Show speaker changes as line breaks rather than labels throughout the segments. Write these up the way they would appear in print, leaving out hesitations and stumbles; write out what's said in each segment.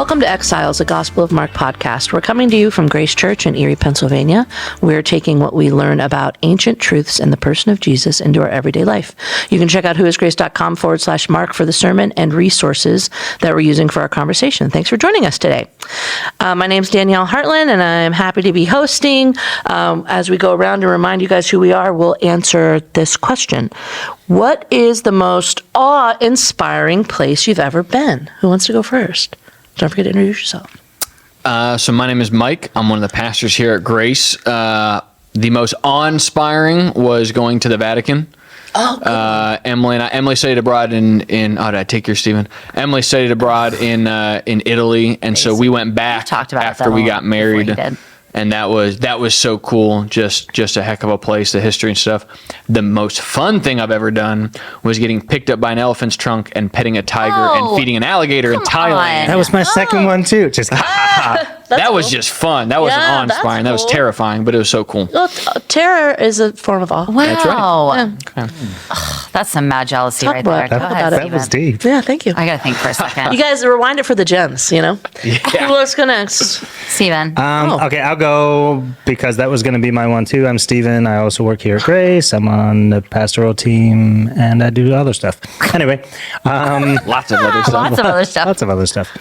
Welcome to Exiles, a Gospel of Mark podcast. We're coming to you from Grace Church in Erie, Pennsylvania. We're taking what we learn about ancient truths in the person of Jesus into our everyday life. You can check out whoisgrace.com/Mark for the sermon and resources that we're using for our conversation. Thanks for joining us today. My name's Danielle Hartland, and I'm happy to be hosting. As we go around and remind you guys who we are, we'll answer this question. What is the most awe-inspiring place you've ever been? Who wants to go first? Don't forget to introduce yourself.
So my name is Mike. I'm one of the pastors here at Grace. The most awe-inspiring was going to the Vatican. Oh, cool. Emily studied abroad in did I take your Stephen? Emily studied abroad in Italy, and so we went back after we got married. And that was so cool. Just a heck of a place, the history and stuff. The most fun thing I've ever done was getting picked up by an elephant's trunk and petting a tiger and feeding an alligator in Thailand.
That was my second one too. Just
that was just fun. That wasn't awe-inspiring. That was terrifying, but it was so cool.
Well, terror is a form of awe.
Wow.
That's right.
Yeah. That's some mad jealousy right there. Go ahead,
that was deep.
Yeah, thank you.
I got to think for a second.
You guys rewind it for the gems, you know?
Yeah.
Let's go next.
Steven.
Okay, I'll go because that was going to be my one too. I'm Steven. I also work here at Grace. I'm on the pastoral team and I do other stuff. Anyway.
Lots of other stuff.
Lots of other stuff.
Lots of other stuff.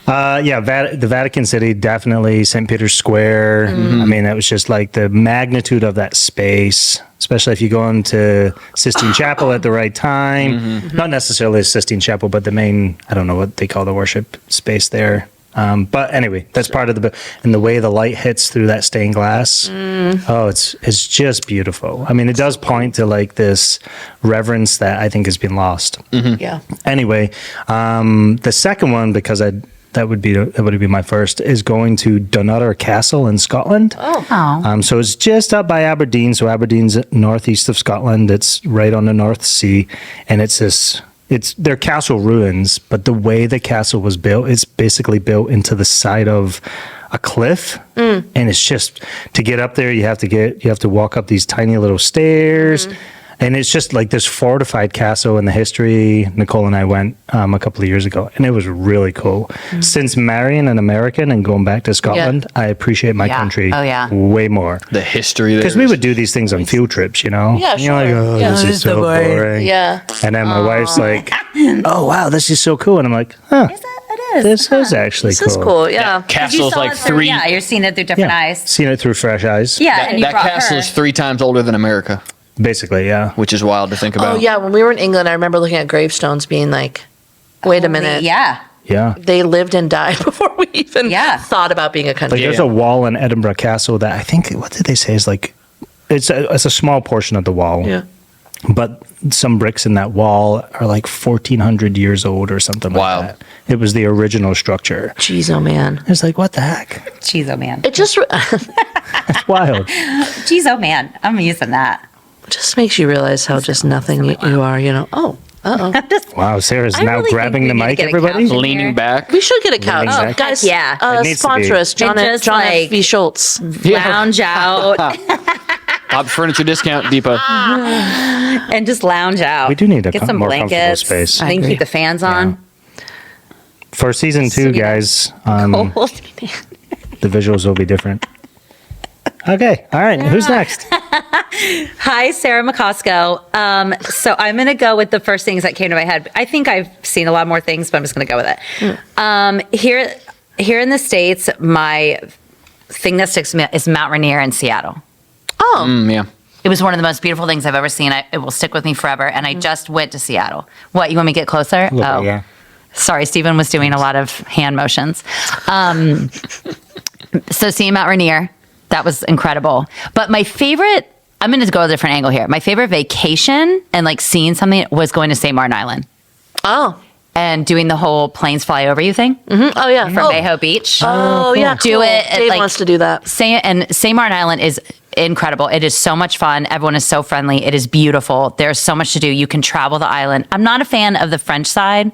The Vatican City, definitely St. Peter's Square. Mm-hmm. I mean, that was just like the magnitude of that space, especially if you go into Sistine Chapel at the right time. Mm-hmm. Not necessarily the Sistine Chapel, but the main, I don't know what they call the worship space there. But anyway, that's part of and the way the light hits through that stained glass. Oh, it's just beautiful. I mean, it does point to like this reverence that I think has been lost.
Mm-hmm. Yeah.
Anyway, the second one, because that would be my first, is going to Dunnottar Castle in Scotland.
Oh.
So it's just up by Aberdeen. So Aberdeen's northeast of Scotland. It's right on the North Sea, and they're castle ruins, but the way the castle was built, it's basically built into the side of a cliff, and it's just to get up there, you have to walk up these tiny little stairs. And it's just like this fortified castle in the history. Nicole and I went a couple of years ago, and it was really cool. Since marrying an American and going back to Scotland, I appreciate my country way more.
The history there.
Because we would do these things on field trips, you know?
Yeah,
and you're like, oh, this is so boring.
Yeah.
And then my wife's like, oh, wow, this is so cool. And I'm like, huh. This is actually
This
cool.
is cool, yeah.
Castle's like three.
Yeah, you're seeing it through different eyes.
Seen it through fresh eyes.
Yeah, and you
That
brought
castle
her.
is 3 times older than America,
Basically, yeah.
which is wild to think about.
Oh, yeah. When we were in England, I remember looking at gravestones being like, wait a minute.
Yeah.
Yeah.
They lived and died before we even thought about being a country.
Like there's a wall in Edinburgh Castle that I think, what did they say, is like, it's a small portion of the wall.
Yeah.
But some bricks in that wall are like 1,400 years old or something
Wow.
like that. It was the original structure.
Jeez, oh, man.
It's like, what the heck?
Jeez, oh man.
It just
It's wild.
Jeez, oh man. I'm using that.
just makes you realize how just nothing you are, you know. Oh, uh-oh.
Wow, Sarah's
I
now
really
grabbing the
think we need
mic,
to get a
everybody.
couch in
Leaning
here.
back.
We should get a couch.
Exactly.
Oh, guys,
Yeah.
It needs to
sponsor
be.
us, John,
And just
John F.
like-
V. Schultz.
Lounge out
Top furniture discount, Deepa.
and just lounge out.
We do need a
Get some
more comfortable
blankets.
space.
I
I
think
agree.
keep the fans on.
For season 2, guys,
Cold.
the visuals will be different. Okay, all right, who's next?
Hi, Sarah McCosco. So I'm going to go with the first things that came to my head. I think I've seen a lot more things, but I'm just going to go with it. Here in the States, my thing that sticks to me is Mount Rainier in Seattle.
Oh,
Yeah.
It was one of the most beautiful things I've ever seen. It will stick with me forever. And I just went to Seattle. What, you want me to get closer?
Yeah.
Sorry, Stephen was doing a lot of hand motions. So seeing Mount Rainier, that was incredible. But my favorite, I'm going to go a different angle here. My favorite vacation and like seeing something was going to St. Martin Island
oh,
and doing the whole planes fly over you thing
oh yeah.
from Mayho Beach.
Oh, yeah.
Do
cool.
it at,
Dave
like-
wants to do that.
St. Martin Island is incredible. It is so much fun. Everyone is so friendly. It is beautiful. There's so much to do. You can travel the island. I'm not a fan of the French side.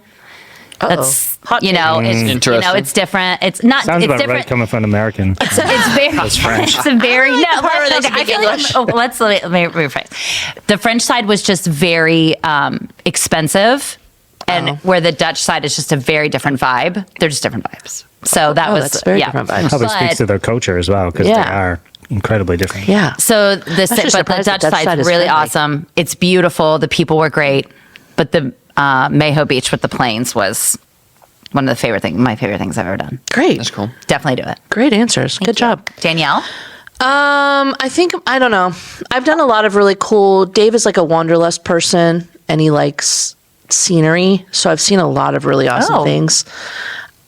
That's
Hot
you know, it's
Interesting.
it's different. It's not.
Sounds
it's
about
different.
right coming from an American.
It's very.
That's French.
It's a very no.
part where they
I
speak
feel like
English.
let me rephrase. The French side was just very expensive. And where the Dutch side is just a very different vibe. They're just different vibes. So
that's very different vibes.
Probably
But-
speaks to their culture as well, because
Yeah.
they are incredibly different.
Yeah.
So the
Actually surprised the
Dutch
Dutch side
side's
is
really
friendly.
awesome. It's beautiful. The people were great, but the Maho Beach with the planes was one of my favorite things I've ever done.
Great.
That's cool.
Definitely do it.
Great answers. Good job.
Danielle.
I don't know. I've done a lot of really cool. Dave is like a wanderlust person, and he likes scenery. So I've seen a lot of really awesome
Oh.
things.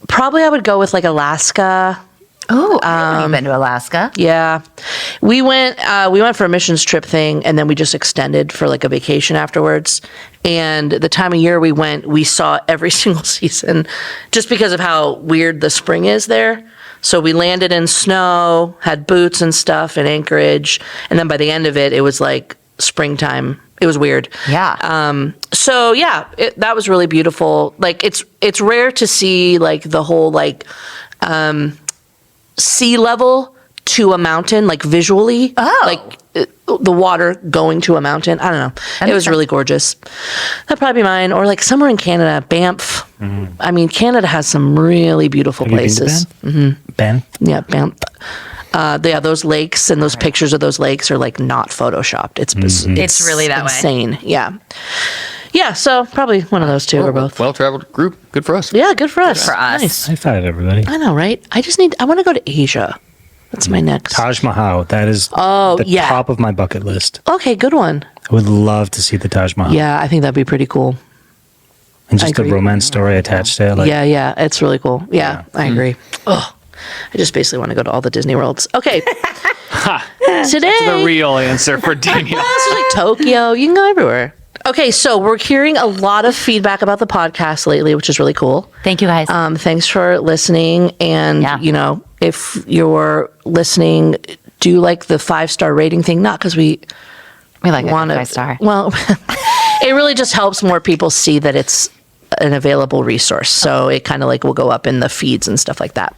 Probably I would go with like Alaska.
Oh, I've been to Alaska.
Yeah. We went for a missions trip thing, and then we just extended for like a vacation afterwards. And the time of year we went, we saw every single season just because of how weird the spring is there. So we landed in snow, had boots and stuff in Anchorage, and then by the end of it, it was like springtime. It was weird.
Yeah.
So yeah, that was really beautiful. Like it's rare to see like the whole like sea level to a mountain, like visually.
Oh.
Like the water going to a mountain. I don't know. It was really gorgeous. That'd probably be mine. Or like somewhere in Canada, Banff. I mean, Canada has some really beautiful
Have you been to
places.
Banff? Banff?
Yeah, Banff. Those lakes and those pictures of those lakes are like not photoshopped. It's
really that way.
insane. Yeah. Yeah, so probably one of those two or both.
Well-traveled group. Good for us.
Yeah, good for us.
for us.
Nice.
High five, everybody.
I know, right? I want to go to Asia. That's my next.
Taj Mahal. That is the
yeah.
top of my bucket list.
Okay, good one.
I would love to see the Taj Mahal.
Yeah, I think that'd be pretty cool.
And just the
agree.
romance story attached to it. Like,
Yeah, it's really cool. Yeah, I agree. Oh, I just basically want to go to all the Disney worlds. Okay. Today.
The real answer for Danielle.
This is like Tokyo. You can go everywhere. Okay, so we're hearing a lot of feedback about the podcast lately, which is really cool.
Thank you, guys.
Thanks for listening. And,
Yeah.
if you're listening, do like the 5-star rating thing, not because we
we like
want
a
to.
5-star.
Well, it really just helps more people see that it's an available resource. So it kind of like will go up in the feeds and stuff like that.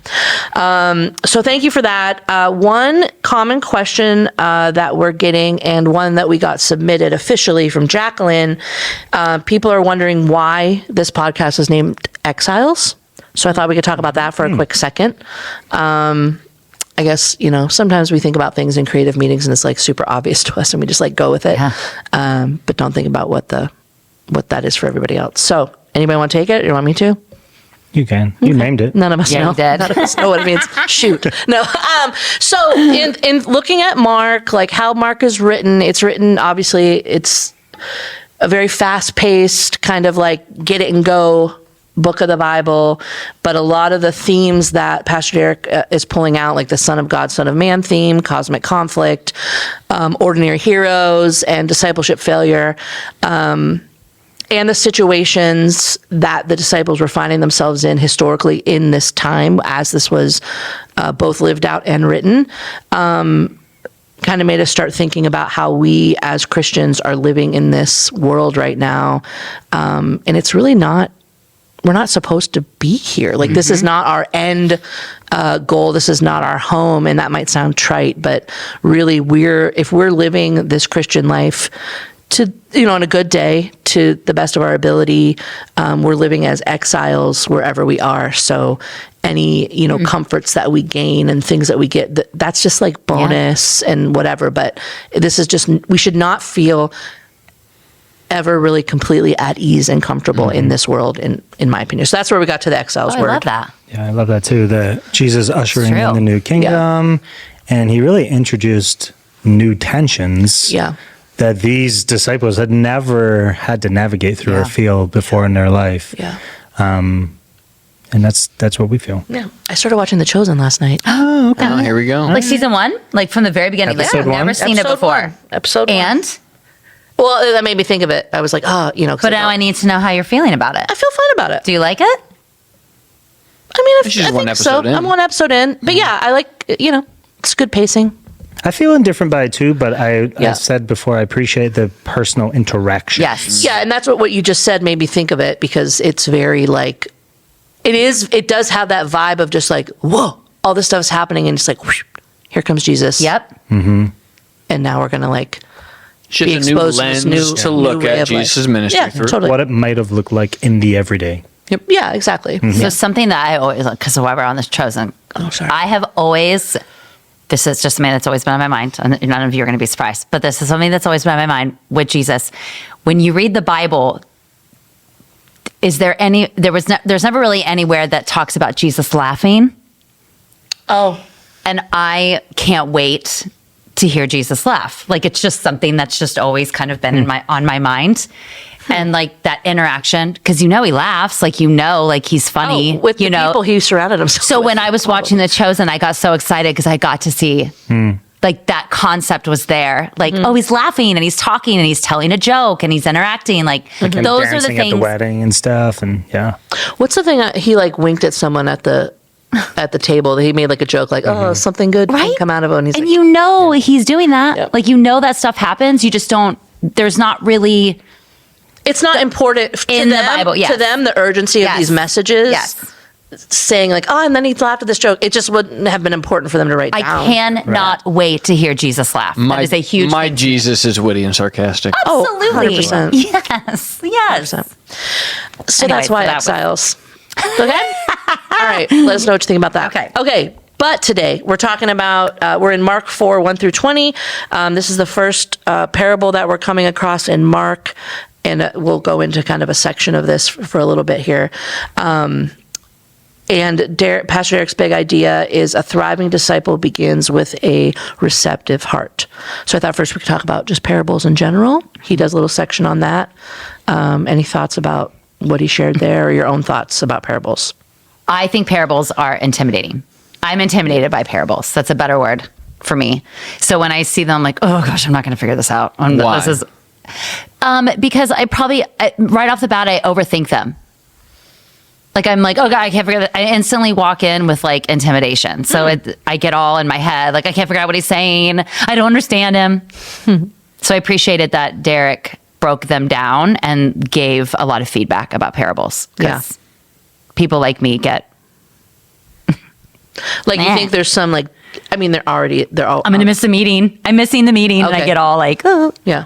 So thank you for that. One common question that we're getting, and one that we got submitted officially from Jacqueline, people are wondering why this podcast is named Exiles. So I thought we could talk about that for a quick second. I guess, sometimes we think about things in creative meetings and it's like super obvious to us and we just like go with it.
Yeah.
But don't think about what that is for everybody else. So anybody want to take it? You want me to?
You can. You named it.
None of us
Yeah,
know.
you did.
None of us know what it means. Shoot. No. So in looking at Mark, like how Mark is written, obviously it's a very fast paced kind of like get it and go book of the Bible, but a lot of the themes that Pastor Derek is pulling out, like the Son of God, Son of Man theme, cosmic conflict, ordinary heroes, and discipleship failure, and the situations that the disciples were finding themselves in historically in this time, as this was both lived out and written, kind of made us start thinking about how we as Christians are living in this world right now. And it's really we're not supposed to be here. Like this is not our end goal. This is not our home. And that might sound trite, but really if we're living this Christian life to, on a good day, to the best of our ability, we're living as exiles wherever we are. So any, comforts that we gain and things that we get, that's just like bonus and whatever. But this is just, we should not feel ever really completely at ease and comfortable in this world, in my opinion. So that's where we got to the exiles
I
word.
love that.
Yeah, I love that too. The Jesus ushering
true.
in the new kingdom, and he really introduced new tensions
Yeah.
that these disciples had never had to navigate through or feel before in their life.
Yeah.
And that's what we feel.
Yeah. I started watching The Chosen last night.
Oh, here we go.
Like season 1, like from the very beginning. Like,
Episode
I've never
one?
seen it before.
Episode 1.
And?
Well, that made me think of it. I was like, 'cause
But now I need to know how you're feeling about it.
I feel fine about it.
Do you like it?
I mean,
She's
I
one
think so.
episode in.
I'm one episode in. But yeah, I like, it's good pacing.
I feel indifferent by it too, but I
Yeah.
said before, I appreciate the personal interaction.
Yes.
Yeah, and that's what you just said made me think of it, because it's very like, it does have that vibe of just like, whoa, all this stuff's happening and it's like, whoosh, here comes Jesus.
Yep.
And now we're going to like
It's just
be
a new
exposed to
lens
this
to look
way
at
of life.
Jesus' ministry
Yeah,
through.
totally.
What it might have looked like in the everyday.
Yep. Yeah, exactly.
So something that I always, because while we're on this chosen,
Oh, sorry.
I have always, this is just something that's always been on my mind, and none of you are going to be surprised, but this is something that's always been on my mind with Jesus. When you read the Bible, is there any, there's never really anywhere that talks about Jesus laughing.
Oh,
And I can't wait to hear Jesus laugh. Like, it's just something that's just always kind of been on my mind. And like that interaction, because he laughs, like like he's funny.
with the people he surrounded himself
So
with.
when I was watching The Chosen, I got so excited because I got to see like that concept was there. Like, oh, he's laughing and he's talking and he's telling a joke and he's interacting. Like
Him
those are the
dancing at the
things.
wedding and stuff, and yeah.
What's the thing he like winked at someone at the table? He made like a joke, like, "Oh, something good can
Right?
come out of it." And he's
And
like,
he's doing that.
Yep.
Like, that stuff happens. You just don't, there's not really.
it's not important to
In the
them,
Bible, yes.
To them, the urgency of
Yes.
these messages,
Yes.
saying like, "Oh," and then he laughed at this joke. It just wouldn't have been important for them to write
I
down.
cannot wait to hear Jesus laugh. That is a huge
My
thing.
Jesus is witty and sarcastic.
Oh,
Absolutely.
100%.
Yes. Yes.
So
Anyway,
that's why
so that was-
Exiles. Okay. All right. Let us know what you think about that.
Okay.
Okay. But today we're talking about, we're in Mark 4, 1 through 20. This is the first parable that we're coming across in Mark. And we'll go into kind of a section of this for a little bit here. And Pastor Derek's big idea is a thriving disciple begins with a receptive heart. So I thought first we could talk about just parables in general. He does a little section on that. Any thoughts about what he shared there, or your own thoughts about parables?
I think parables are intimidating. I'm intimidated by parables. That's a better word for me. So when I see them, I'm like, oh gosh, I'm not going to figure this out.
Why?
This is because right off the bat, I overthink them. Like, I'm like, oh God, I can't figure that. I instantly walk in with like intimidation. So I get all in my head. Like, I can't figure out what he's saying. I don't understand him. So I appreciated that Derek broke them down and gave a lot of feedback about parables. 'Cause people like me get,
Like, you
Nah.
think there's some, like, I mean, they're all.
I'm going to miss the meeting. I'm missing the meeting. And I
Okay.
get all like, oh.
Yeah.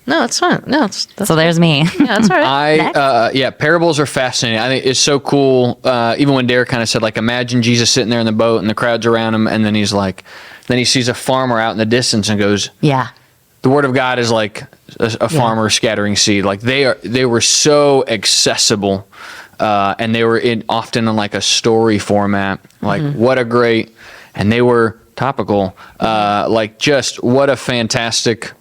No, it's fine. No, that's
So there's me.
yeah, that's all right.
Parables are fascinating. I think it's so cool. Even when Derek kind of said, like, imagine Jesus sitting there in the boat and the crowd's around him, and then he's like, then he sees a farmer out in the distance and goes,
Yeah.
the word of God is like a farmer scattering seed. Like they were so accessible, and they were often in like a story format. Like what a great, and they were topical. Like just what a fantastic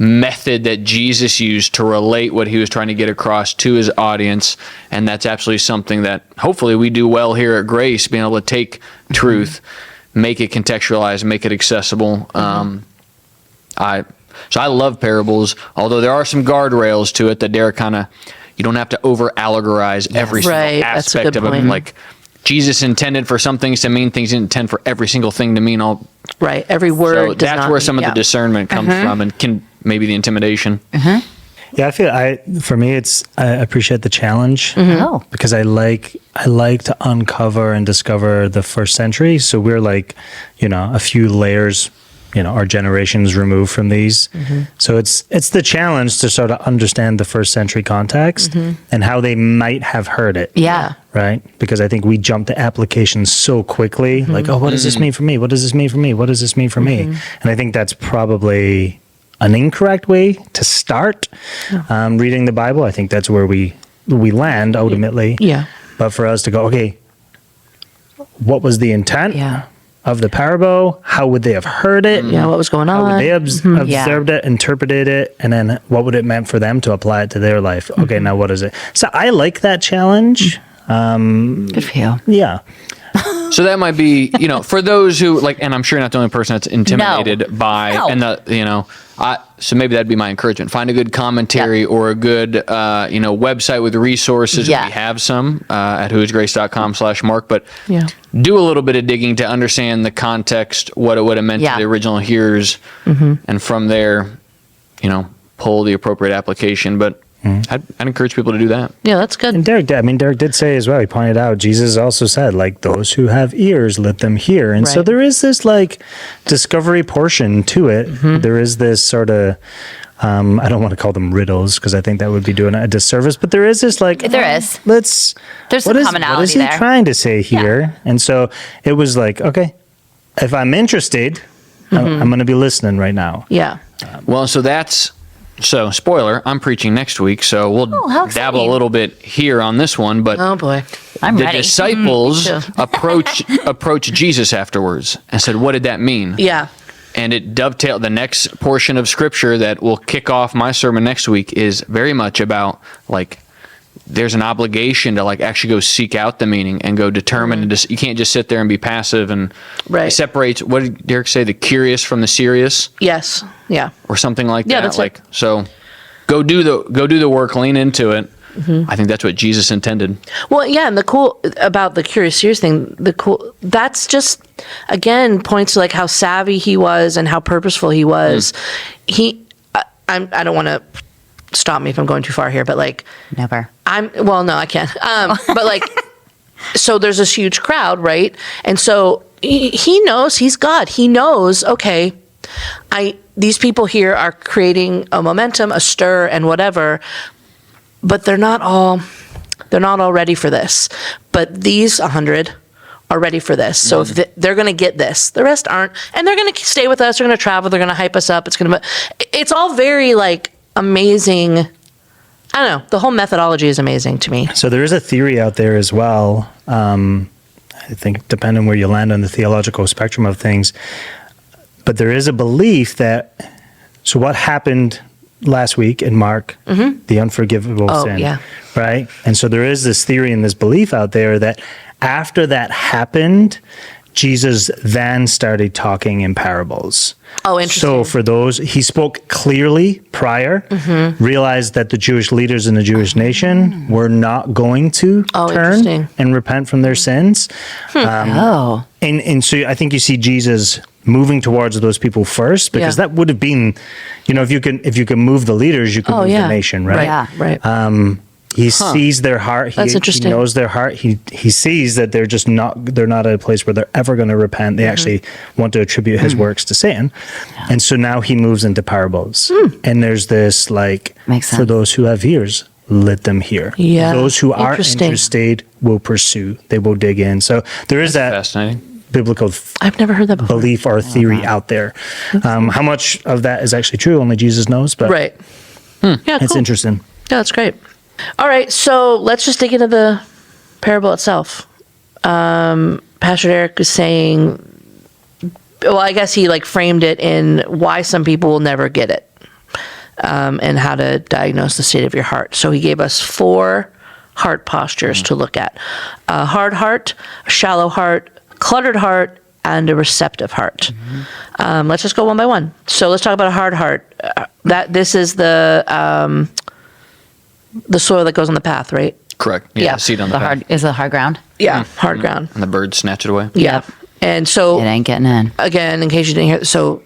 method that Jesus used to relate what he was trying to get across to his audience. And that's absolutely something that hopefully we do well here at Grace, being able to take truth, make it contextualized, make it accessible. So I love parables, although there are some guardrails to it that Derek you don't have to over allegorize every single
Right, that's a
aspect
good
of it.
point.
Like Jesus intended for some things to mean things, he didn't intend for every single thing to mean all.
Right. Every word.
So
does
that's
not
where
mean-
some of the
yeah.
discernment comes from, and can maybe the intimidation.
Yeah, for me, I appreciate the challenge
Oh.
because I like to uncover and discover the first century. So we're like, a few layers, our generations removed from these. So it's the challenge to sort of understand the first century context and how they might have heard it.
Yeah.
Right? Because I think we jump to applications so quickly, like, oh, what does this mean for me? What does this mean for me? What does this mean for me? And I think that's probably an incorrect way to start reading the Bible. I think that's where we land ultimately.
Yeah.
But for us to go, okay, what was the intent of the parable? How would they have heard it?
Yeah. What was going
How would
on?
they have observed it, interpreted it, and then what would it meant for them to apply it to their life? Okay, now what is it? So I like that challenge.
Good for you.
Yeah.
So that might be, for those who like, and I'm sure you're not the only person that's intimidated by,
No.
and so maybe that'd be my encouragement. Find a good commentary or a good, website with resources.
Yeah.
We have some at whoisgrace.com/Mark, but
Yeah.
do a little bit of digging to understand the context, what it would have meant
Yeah.
to the original hearers, and from there, pull the appropriate application. But I'd encourage people to do that.
Yeah, that's good.
And Derek did say as well, he pointed out, Jesus also said, like, those who have ears, let them hear. And so
Right.
there is this, like, discovery portion to it. There is this sort of, I don't want to call them riddles because I think that would be doing a disservice, but there is this, like,
There is.
There's
some
what
commonality
is he
there.
trying to say here? And so it was like, okay, if I'm interested, I'm going to be listening right now.
Yeah.
Well, so spoiler, I'm preaching next week, so we'll
how
dabble
exciting.
a little bit here on this one, but
Oh boy.
I'm
the
ready.
disciples
Me too.
approach Jesus afterwards and said, what did that mean?
Yeah.
And it dovetailed. The next portion of scripture that will kick off my sermon next week is very much about, like, there's an obligation to, like, actually go seek out the meaning and go determine. And you can't just sit there and be passive. And
Right.
it separates, what did Derek say, the curious from the serious,
Yes. Yeah.
or something like
Yeah,
that.
that's
like
it.
So go do the work, lean into it. I think that's what Jesus intended.
Well, yeah, and the cool about the curious serious thing, that's just again points to like how savvy he was and how purposeful he was. I don't want to stop me if I'm going too far here, but like
Never.
no, I can't. But like, so there's this huge crowd, right? And so he knows he's God. He knows, okay, these people here are creating a momentum, a stir, and whatever, but they're not all ready for this. But these 100 are ready for this. So if they're going to get this, the rest aren't, and they're going to stay with us. They're going to travel. They're going to hype us up. It's all very like amazing. I don't know. The whole methodology is amazing to me.
So there is a theory out there as well. I think depending where you land on the theological spectrum of things, but there is a belief that, so what happened last week in Mark, the unforgivable sin,
yeah.
right? And so there is this theory and this belief out there that after that happened, Jesus then started talking in parables.
Oh, interesting.
So for those, he spoke clearly prior, realized that the Jewish leaders in the Jewish nation were not going to turn
interesting.
and repent from their sins.
Oh.
And so I think you see Jesus moving towards those people first, because
Yeah.
that would have been, if you can move the leaders, you can move
yeah.
the nation, right?
Yeah.
Right.
He sees their heart.
That's
He
interesting.
knows their heart. He sees that they're not at a place where they're ever going to repent. They actually want to attribute his works to Satan. And so now he moves into parables. And there's this, like,
Makes
for
sense.
those who have ears, let them hear.
Yeah.
Those who are
Interesting.
interested will pursue. They will dig in. So there is that
Fascinating.
biblical
I've never heard that before.
belief or theory out there. How much of that is actually true, only Jesus knows. But
Right. Yeah,
it's
cool.
interesting.
Yeah, that's great. All right, so let's just dig into the parable itself. Pastor Derek is saying, well, I guess he like framed it in why some people will never get it, and how to diagnose the state of your heart. So he gave us 4 heart postures to look at: a hard heart, a shallow heart, cluttered heart, and a receptive heart. Let's just go one by one. So let's talk about a hard heart. This is the soil that goes on the path, right?
Correct.
Yeah.
The seed on the
The
path.
hard is it hard ground?
Yeah, hard ground.
And the birds snatch it away.
Yeah. And so
It ain't getting in.
again, in case you didn't hear, so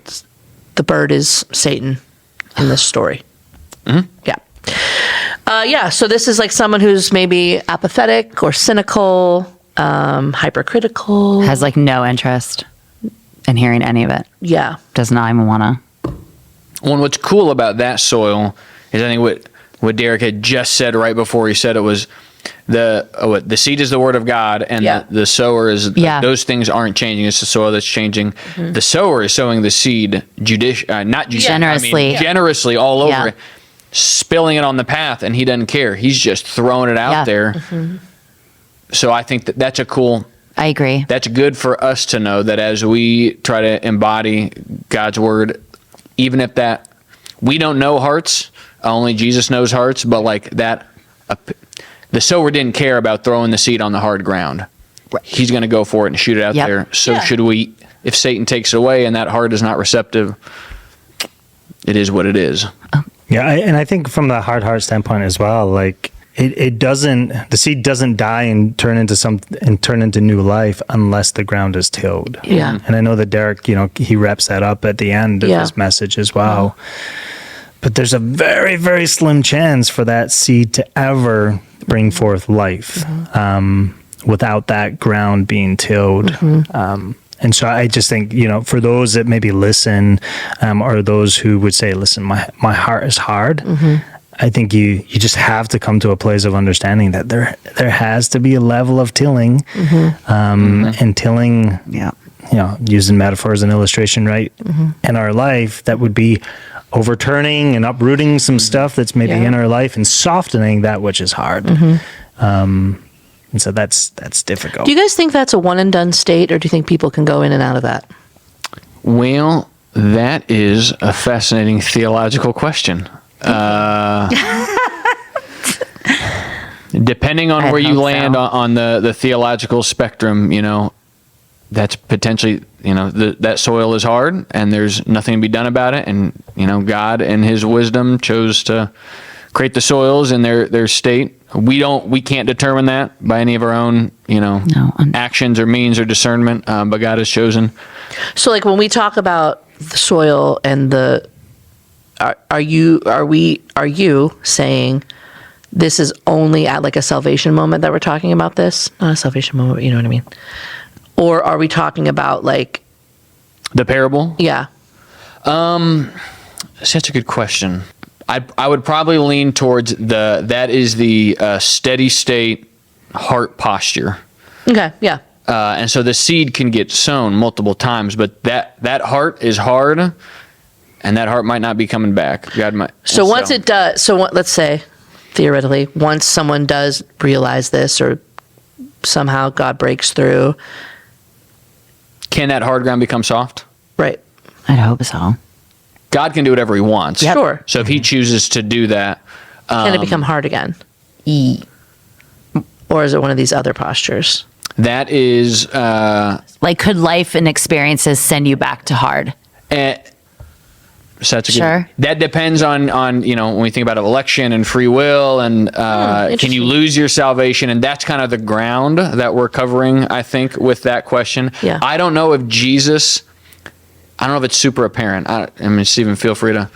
the bird is Satan in this story. Yeah. So this is like someone who's maybe apathetic or cynical, hypercritical.
Has like no interest in hearing any of it.
Yeah.
Does not even want to.
Well, and what's cool about that soil is, I think what Derek had just said right before he said it was the seed is the word of God, and
Yeah.
the sower is
Yeah.
those things aren't changing. It's the soil that's changing. The sower is sowing the seed
Generously.
generously all over
Yeah.
it, spilling it on the path, and he doesn't care. He's just throwing it out
Yeah.
there. So I think that's a cool.
I agree.
That's good for us to know, that as we try to embody God's word, even if that we don't know hearts, only Jesus knows hearts, but like that, the sower didn't care about throwing the seed on the hard ground. He's going to go for it and shoot it out
Yep.
there. So
Yeah.
should we, if Satan takes it away and that heart is not receptive, it is what it is.
Yeah, and I think from the hard heart standpoint as well, like the seed doesn't die and turn into new life unless the ground is tilled.
Yeah.
And I know that Derek, he wraps that up at the end of
Yeah.
his message as well. but there's a very, very slim chance for that seed to ever bring forth life without that ground being tilled. And so I just think, for those that maybe listen, or those who would say, listen, my heart is hard. I think you just have to come to a place of understanding that there has to be a level of tilling, and tilling, using metaphor as an illustration, right? In our life, that would be overturning and uprooting some stuff that's maybe in our life and softening that which is hard. And so that's difficult.
Do you guys think that's a one and done state, or do you think people can go in and out of that?
Well, that is a fascinating theological question. Depending on where you land on the theological spectrum, that's potentially, that soil is hard and there's nothing to be done about it. And, God in his wisdom chose to create the soils in their state. We can't determine that by any of our own, actions or means or discernment, but God has chosen.
So like when we talk about the soil and are you saying this is only at like a salvation moment that we're talking about this? Not a salvation moment, but you know what I mean? Or are we talking about like
the parable?
Yeah.
Such a good question. I would probably lean towards that is the steady state heart posture.
Okay, yeah.
And so the seed can get sown multiple times, but that heart is hard, and that heart might not be coming back. God might.
So once it does, let's say, theoretically, once someone does realize this, or somehow God breaks through,
can that hard ground become soft?
Right.
I'd hope so.
God can do whatever he wants.
Yep. Sure.
So if he chooses to do that,
can it become hard again? Or is it one of these other postures?
That is
like, could life and experiences send you back to hard?
So that's a
Sure.
good, that depends on when we think about election and free will and can you lose your salvation, and that's kind of the ground that we're covering, I think, with that question.
Yeah.
I don't know if Jesus. I don't know if it's super apparent. Stephen, feel free to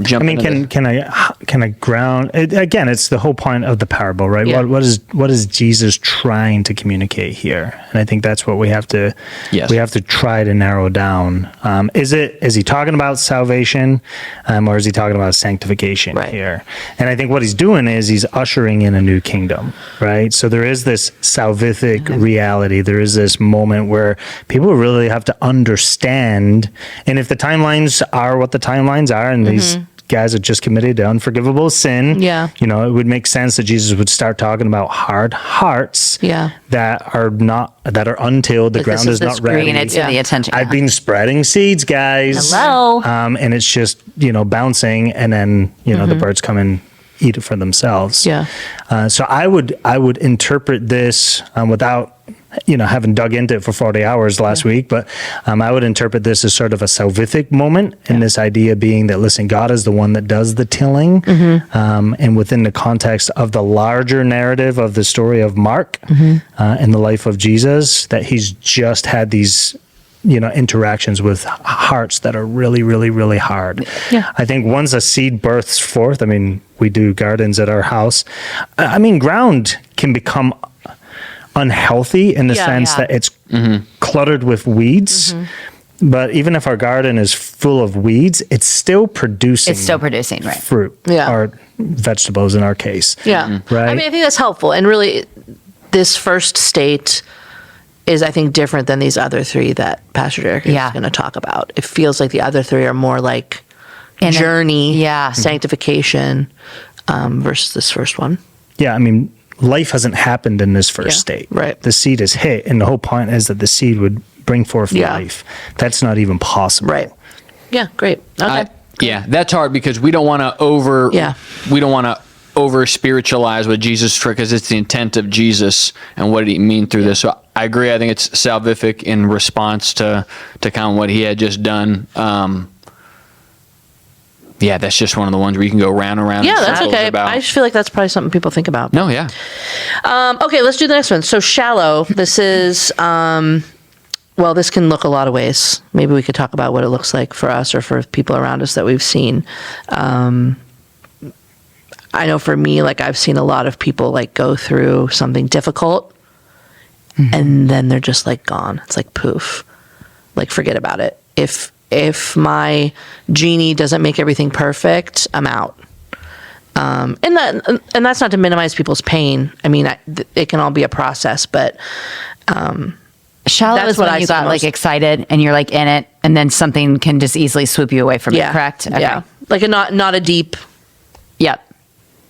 jump.
Can I ground it, again? It's the whole point of the parable, right?
Yeah.
What is Jesus trying to communicate here? And I think that's what we have to try to narrow down. Is he talking about salvation, or is he talking about sanctification here? And I think what he's doing is he's ushering in a new kingdom, right? So there is this salvific reality. There is this moment where people really have to understand, and if the timelines are what the timelines are, and these guys have just committed to unforgivable sin, it would make sense that Jesus would start talking about hard hearts that are untilled. The ground is not ready.
Bringing it to the attention.
I've been spreading seeds, guys.
Hello.
And it's just, bouncing, and then, the birds come and eat it for themselves.
Yeah.
So I would interpret this without having dug into it for 40 hours last week, but I would interpret this as sort of a salvific moment, and this idea being that, listen, God is the one that does the tilling, and within the context of the larger narrative of the story of Mark and the life of Jesus, that he's just had these interactions with hearts that are really, really, really hard. Yeah. I think once a seed births forth, we do gardens at our house. Ground can become unhealthy in the sense that it's cluttered with weeds. But even if our garden is full of weeds, it's still producing.
Right?
Fruit, or vegetables in our case.
Yeah.
Right.
I think that's helpful, and really, this first state is, I think, different than these other three that Pastor Derek is going to talk about. It feels like the other three are more like journey, sanctification, versus this first one.
Yeah, life hasn't happened in this first state.
Right.
The seed is hit, and the whole point is that the seed would bring forth life. That's not even possible.
Right. Yeah, great. Okay.
That's hard because we don't want to over spiritualize what Jesus, because it's the intent of Jesus and what did he mean through this. So I agree. I think it's salvific in response to kind of what he had just done. That's just one of the ones where you can go round and round.
Yeah, that's okay. I just feel like that's probably something people think about.
No, yeah.
Okay, let's do the next one. So shallow. This is well, this can look a lot of ways. Maybe we could talk about what it looks like for us or for people around us that we've seen. I know for me, like I've seen a lot of people like go through something difficult and then they're just like gone. It's like poof, like forget about it. If my genie doesn't make everything perfect, I'm out. And that's not to minimize people's pain. I mean, it can all be a process, but
Shallow
That's
is
what
when
I
you
see
got like
most.
excited and you're like in it, and then something can just easily swoop you away from it. Correct? Okay.
Yeah, like not a deep
Yep.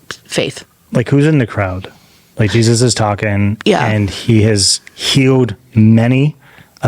faith.
Like who's in the crowd? Like Jesus is talking,
Yeah.
and he has healed many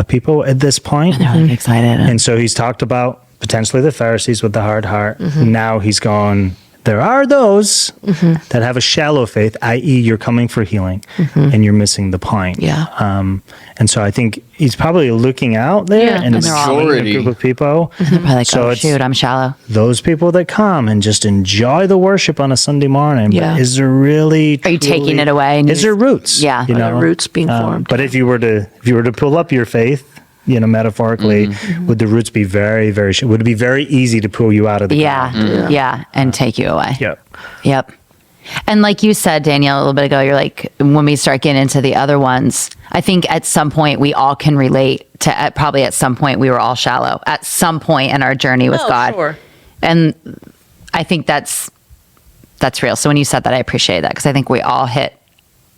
people at this point.
They're like excited.
And so he's talked about potentially the Pharisees with the hard heart.
Mm-hmm.
Now he's gone, there are those that have a shallow faith, i.e., you're coming for healing and you're missing the point.
Mm-hmm. Yeah.
And so I think he's probably looking out there
Yeah,
and
and they're all-
seeing a
Majority.
group of people.
They're probably like,
So
oh,
it's-
shoot, I'm shallow.
Those people that come and just enjoy the worship on a Sunday morning.
Yeah.
But is there really?
Are you taking it away? And
Is there roots?
Yeah.
You
Are
know,
there roots being formed?
But if you were to pull up your faith, metaphorically, would the roots be very, very? Would it be very easy to pull you out of the ground?
Yeah. And take you away.
Yep.
Yep. And like you said, Danielle, a little bit ago, you're like, when we start getting into the other ones, I think at some point we all can relate to, probably at some point we were all shallow at some point in our journey with
Oh,
God.
sure.
And I think that's real. So when you said that, I appreciate that, because I think we all hit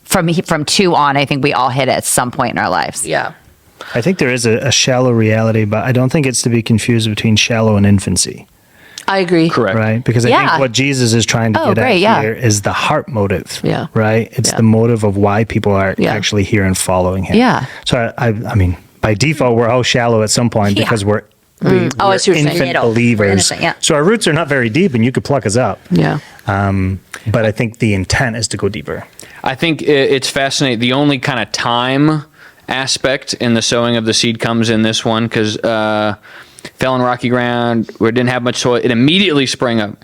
from 2 on, I think we all hit at some point in our lives.
Yeah.
I think there is a shallow reality, but I don't think it's to be confused between shallow and infancy,
I agree.
Correct.
right? Because I
Yeah.
think what Jesus is trying to
Oh,
get
great,
at
yeah.
here is the heart motive,
Yeah.
right? It's
Yeah.
the motive of why people are
Yeah.
actually here and following him.
Yeah.
So I mean, by default, we're all shallow at some point
Yeah.
because we're
Oh, I
we're
see what you're saying.
infant
Middle. We're
believers.
innocent, yeah.
So our roots are not very deep, and you could pluck us up.
Yeah.
But I think the intent is to go deeper.
I think it's fascinating. The only kind of time aspect in the sowing of the seed comes in this one, because fell on rocky ground where it didn't have much soil. It immediately sprang up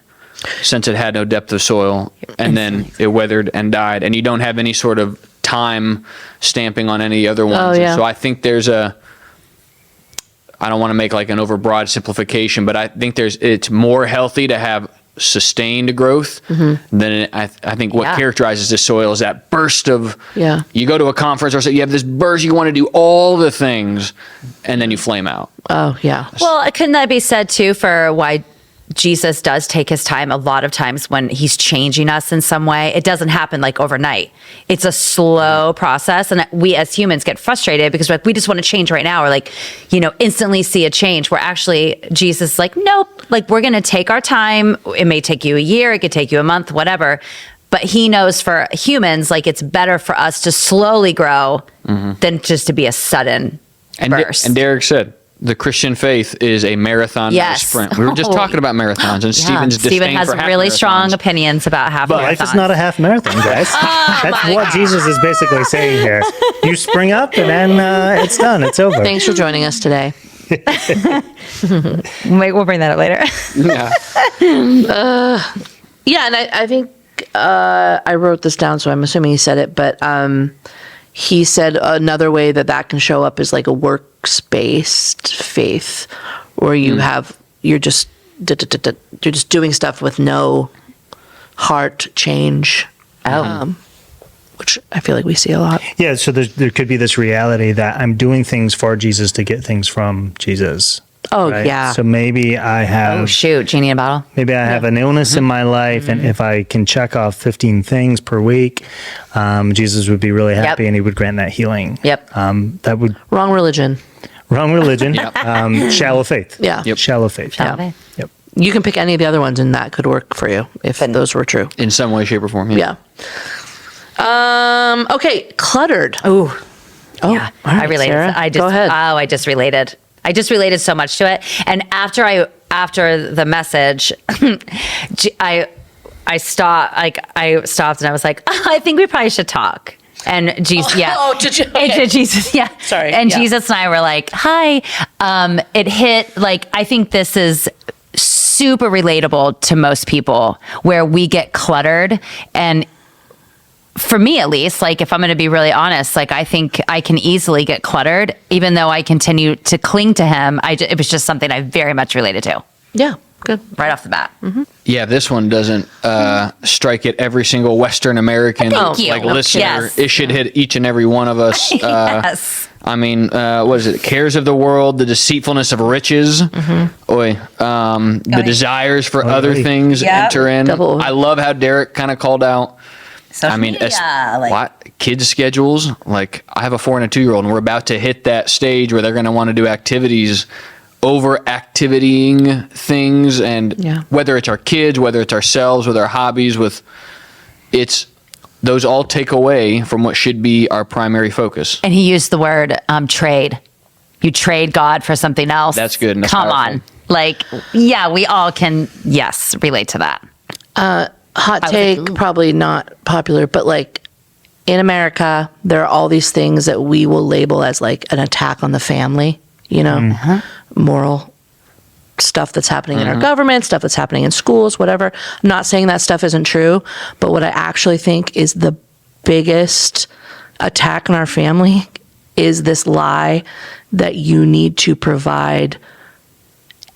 since it had no depth of soil, and then it weathered and died. And you don't have any sort of time stamping on any other ones.
Oh, yeah.
So I think there's I don't want to make like an overbroad simplification, but I think it's more healthy to have sustained growth than I think what
Yeah.
characterizes this soil is that burst of,
Yeah.
you go to a conference or so, you have this burst, you want to do all the things, and then you flame out.
Oh, yeah.
Well, couldn't that be said too for why Jesus does take his time a lot of times when he's changing us in some way? It doesn't happen like overnight. It's a slow process. And we as humans get frustrated because we're like, we just want to change right now, or like, instantly see a change, where actually Jesus is like, nope, like we're going to take our time. It may take you a year, it could take you a month, whatever. But he knows for humans, like it's better for us to slowly grow than just to be a sudden burst.
And Derek said, the Christian faith is a marathon, not a
Yes.
sprint. We were just
Oh,
talking about marathons, and
Yeah.
Stephen
Stephen has
for half
really strong
marathons.
opinions about half
But
marathons.
life is not a half marathon, guys. That's what Jesus is basically saying here. You spring up, and then it's done. It's over.
Thanks for joining us today.
We'll bring that up later.
Yeah.
Yeah, and I think I wrote this down, so I'm assuming he said it, but he said another way that can show up is like a works-based faith, where you're just doing stuff with no heart change. Which I feel like we see a lot.
Yeah, so there could be this reality that I'm doing things for Jesus to get things from Jesus.
Oh,
right?
yeah.
So maybe I have
Oh, shoot. Genie in a bottle.
maybe I have an illness in my life, and if I can check off 15 things per week, Jesus would be really happy, and he would grant that healing.
Yep.
That would
Wrong religion.
wrong religion.
Yep.
Shallow faith.
Yeah.
Yep.
Shallow faith.
Shallow faith.
Yep.
You can pick any of the other ones, and that could work for you if those were true.
In some way, shape, or form.
Yeah. Okay, cluttered.
Ooh.
Oh,
Yeah.
all right,
I related.
Sarah,
I just,
go ahead.
I just related. I just related so much to it. And after the message, I stopped. I stopped and I was like, I think we probably should talk. And Jesus, yeah.
Oh, did you?
And
Okay.
Jesus, yeah.
Sorry,
And
yeah.
Jesus and I were like, hi. It hit, like, I think this is super relatable to most people, where we get cluttered, and
for me at least, like if I'm going to be really honest, like I think I can easily get cluttered, even though I continue to cling to him. It was just something I very much related to
Yeah. Good.
right off the bat.
Yeah, this one doesn't strike at every single Western American
Thank you.
like listener.
Yes.
It should hit each and every one of us.
Yes.
I mean, what is it? Cares of the world, the deceitfulness of riches, the desires for other things
Yep.
enter in.
Double.
I love how Derek kind of called out.
Social
I mean,
media,
what kids' schedules? Like, I have a 4 and a 2-year-old, and we're about to hit that stage where they're going to want to do activities, over activitying things, and
Yeah.
whether it's our kids, whether it's ourselves, with our hobbies, those all take away from what should be our primary focus.
And he used the word trade. You trade God for something else.
That's good and that's
Come
powerful.
on. Like, yeah, we all can, yes, relate to that.
Hot
was
take,
like, ooh.
probably not popular, but like in America, there are all these things that we will label as like an attack on the family, you know, moral stuff that's happening in our government, stuff that's happening in schools, whatever. I'm not saying that stuff isn't true, but what I actually think is the biggest attack on our family is this lie that you need to provide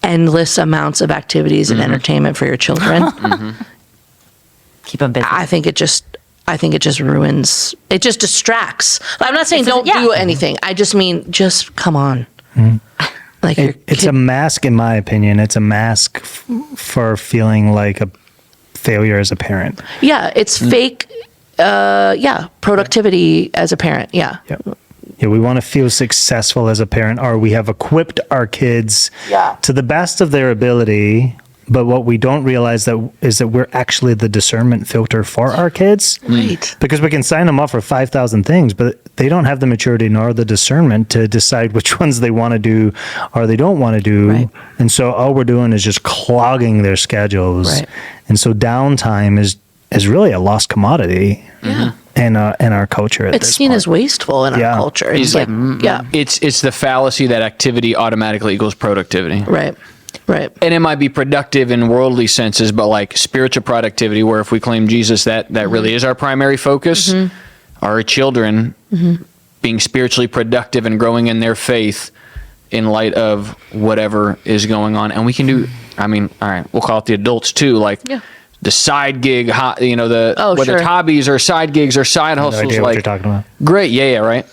endless amounts of activities and entertainment for your children.
Keep them busy.
I think it just ruins. It just distracts. I'm not saying don't
Yeah.
do anything. I just mean just come on. Like
It's a mask, in my opinion. It's a mask for feeling like a failure as a parent.
yeah, it's fake. Productivity as a parent. Yeah.
Yeah, we want to feel successful as a parent, or we have equipped our kids to the best of their ability. But what we don't realize is that we're actually the discernment filter for our kids.
Right.
Because we can sign them up for 5,000 things, but they don't have the maturity nor the discernment to decide which ones they want to do or they don't want to do.
Right.
And so all we're doing is just clogging their schedules.
Right.
And so downtime is really a lost commodity in our culture.
It's seen as wasteful in our
Yeah.
culture. It's like, yeah.
It's the fallacy that activity automatically equals productivity.
Right. Right.
And it might be productive in worldly senses, but like spiritual productivity, where if we claim Jesus, that really is our primary focus. Our children being spiritually productive and growing in their faith in light of whatever is going on. And we can do, I mean, all right, we'll call it the adults too, like the side gig, whether
sure.
it's hobbies or side gigs or side
No
hustles.
idea what you're talking about.
Great, yeah, right.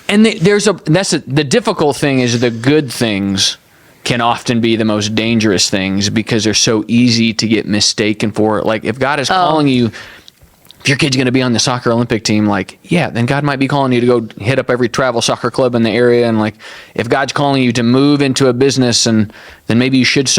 And the difficult thing is the good things can often be the most dangerous things because they're so easy to get mistaken for. Like if God is calling you, if your kid's going to be on the soccer Olympic team, like, yeah, then God might be calling you to go hit up every travel soccer club in the area. And like, if God's calling you to move into a business, and then maybe you should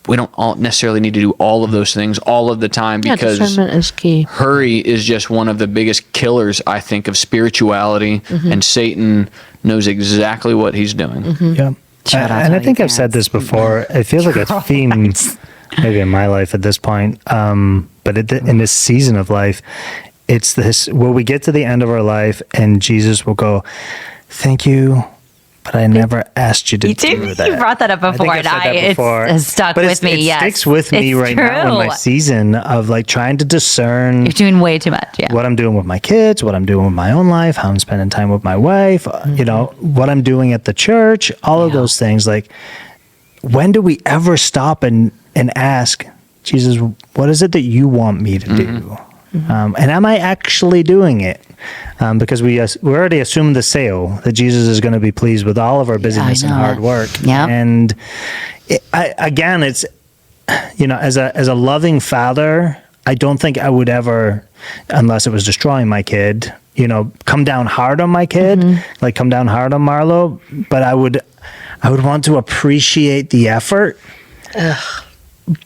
we don't all necessarily need to do all of those things all of the time, because
discernment is key.
hurry is just one of the biggest killers, I think, of spirituality, and Satan knows exactly what he's doing.
Yeah.
Shout out
And
to
I
all
think
you
I've said
parents.
this before. I feel like a theme, maybe in my life at this point, but in this season of life, it's this, where we get to the end of our life and Jesus will go, thank you, but I never asked you to do that.
You brought that up
I think
before,
I've
and
said that
it's
before.
has stuck
But
with me.
It
Yes,
sticks with me
It's
right now in my
true.
season of like trying to discern
You're doing way too much. Yeah.
what I'm doing with my kids, what I'm doing with my own life, how I'm spending time with my wife, what I'm doing at the church, all of those things. Like, when do we ever stop and ask, Jesus, what is it that you want me to do? And am I actually doing it? Because we already assumed the sale, that Jesus is going to be pleased with all of our busyness and
know
hard
it.
work.
Yep.
And it's, as a loving father, I don't think I would ever, unless it was destroying my kid, come down hard on my kid, like come down hard on Marlo. But I would want to appreciate the effort,